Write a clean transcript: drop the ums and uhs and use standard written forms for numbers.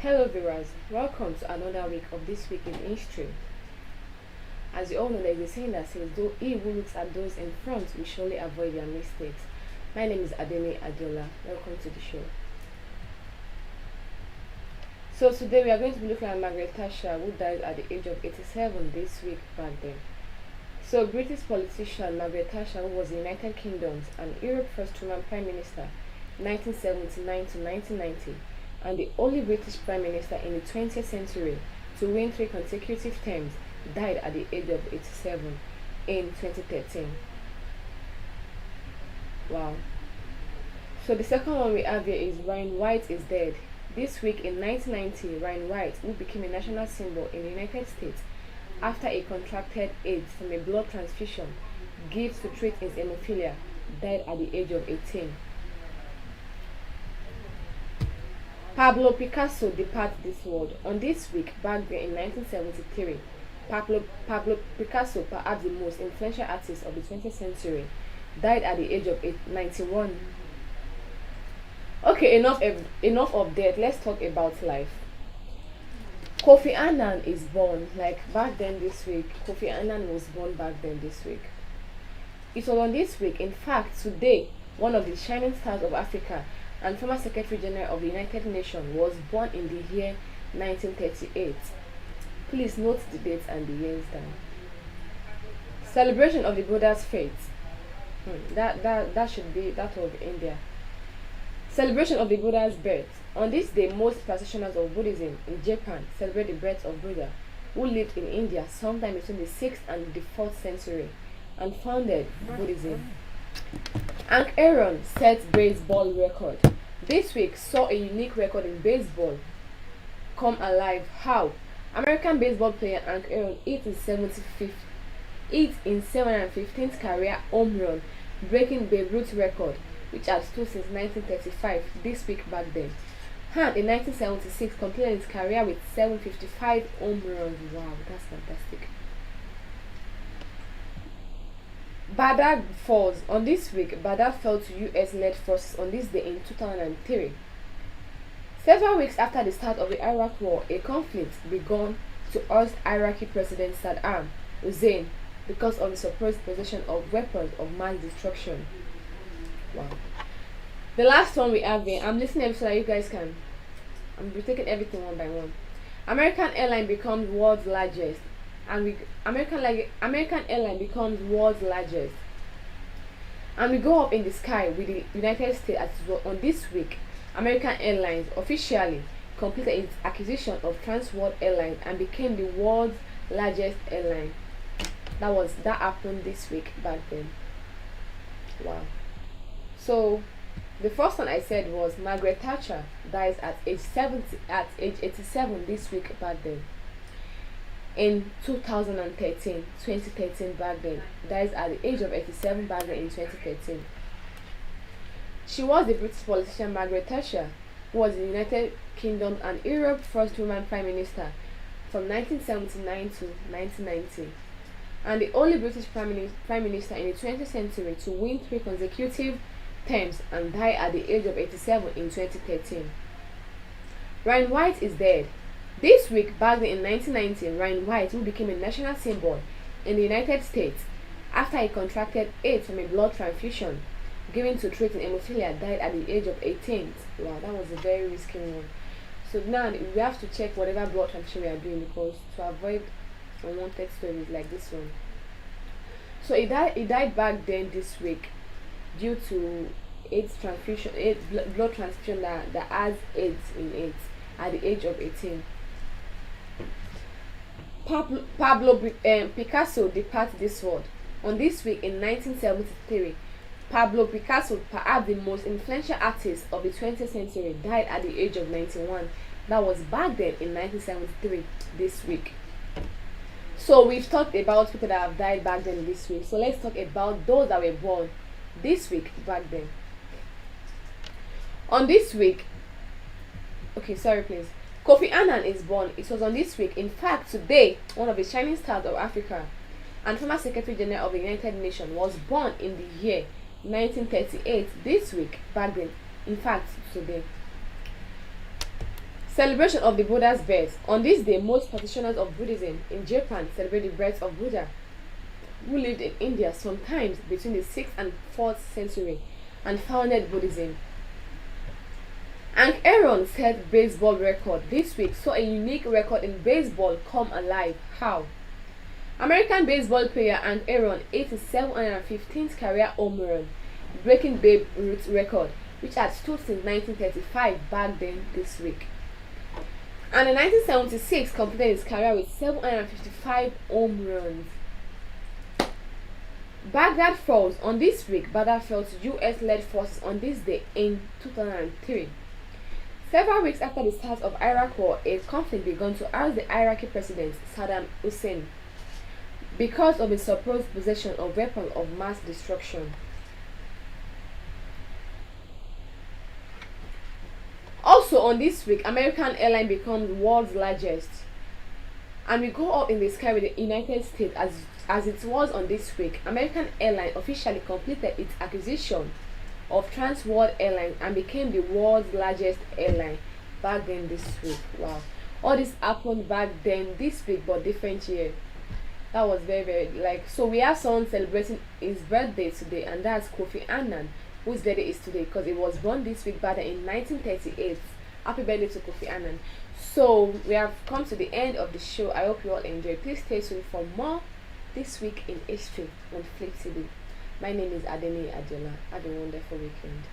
Hello viewers, welcome to another week of This Week in History. As you all know, there is a saying that says, though he who looks at those in front will surely avoid their mistakes. My name is Ademi Adola. Welcome to the show. So today we are going to be looking at Magaret Thatcher, who died at the age of 87 this week back then. So British politician Magaret Thatcher, who was the United Kingdom's and Europe's first woman Prime Minister 1979 to 1990, and the only British Prime Minister in the 20th century to win 3 consecutive terms, died at the age of 87 in 2013. Wow. So the second one we have here is Ryan White is dead. This week in 1990, Ryan White, who became a national symbol in the United States after he contracted AIDS from a blood transfusion given to treat his hemophilia, died at the age of 18. Pablo Picasso departed this world. On this week, back then in 1973, Pablo Picasso, perhaps the most influential artist of the 20th century, died at the age of 91. Okay, enough of death. Let's talk about life. Kofi Annan is born. Like back then this week, Kofi Annan was born back then this week. It was on this week, in fact, today, one of the shining stars of Africa and former Secretary General of the United Nations was born in the year 1938. Please note the dates and the years down. Celebration of the Buddha's faith. That should be that of India. Celebration of the Buddha's birth. On this day, most practitioners of Buddhism in Japan celebrate the birth of Buddha, who lived in India sometime between the 6th and the 4th century and founded Buddhism. Hank Aaron set baseball record. This week saw a unique record in baseball come alive. How? American baseball player Hank Aaron hit his 715th career home run, breaking Babe Ruth's record, which had stood since 1935. This week back then, Hank in 1976 completed his career with 755 home runs. Wow, that's fantastic. Baghdad falls. On this week, Baghdad fell to US-led forces on this day in 2003. Several weeks after the start of the Iraq War, a conflict began to oust Iraqi President Saddam Hussein because of the supposed possession of weapons of mass destruction. Wow. The last one we have here, I'm listening so that you guys can. I'm taking everything one by one. American airline becomes world's largest. American airline becomes world's largest, and we go up in the sky with the United States as well. On this week, American Airlines officially completed its acquisition of Trans World Airlines and became the world's largest airline. That happened this week back then. Wow. So the first one I said was Magaret Thatcher dies at age 87 this week back then. In 2013 back then, dies at the age of 87 back then in 2013. She was the British politician Magaret Thatcher, who was the United Kingdom and Europe's first woman Prime Minister from 1979 to 1990, and the only British Prime Minister in the 20th century to win 3 consecutive terms and die at the age of 87 in 2013. Ryan White is dead. This week, back then in 1990, Ryan White, who became a national symbol in the United States after he contracted AIDS from a blood transfusion given to treat hemophilia, died at the age of 18. Wow, that was a very risky one. So now we have to check whatever blood transfusion we are doing, because to avoid unwanted stories like this one. So he died back then this week due to blood transfusion that has AIDS in it at the age of 18. Pablo Picasso departed this world. On this week in 1973, Pablo Picasso, perhaps the most influential artist of the 20th century, died at the age of 91. That was back then in 1973 this week. So we've talked about people that have died back then this week. So let's talk about those that were born this week back then. On this week, Kofi Annan is born. It was on this week. In fact, today, one of the shining stars of Africa and former Secretary General of the United Nations was born in the year 1938. This week, back then, in fact, today. Celebration of the Buddha's birth. On this day, most practitioners of Buddhism in Japan celebrate the birth of Buddha, who lived in India sometimes between the 6th and 4th century and founded Buddhism. Hank Aaron set baseball record this week, saw a unique record in baseball come alive. How? American baseball player Hank Aaron hit his 715th career home run, breaking Babe Ruth's record, which had stood since 1935 back then this week. And in 1976 completed his career with 755 home runs. Baghdad falls. On this week, Baghdad fell to US-led forces on this day in 2003. Several weeks after the start of Iraq war, a conflict began to ask the Iraqi president Saddam Hussein because of his supposed possession of weapons of mass destruction. Also on this week, American airline becomes the world's largest, and we go up in the sky with the United States as it was on this week. American Airlines officially completed its acquisition of Trans World Airlines and became the world's largest airline back then this week. Wow. All this happened back then this week, but different year. That was very so we have someone celebrating his birthday today, and that's Kofi Annan, whose birthday is today because it was born this week back then in 1938. Happy birthday to Kofi Annan. So we have come to the end of the show. I hope you all enjoyed. Please stay tuned for more this week in history on Flip TV. My name is Adeni Adjola. Have a wonderful weekend.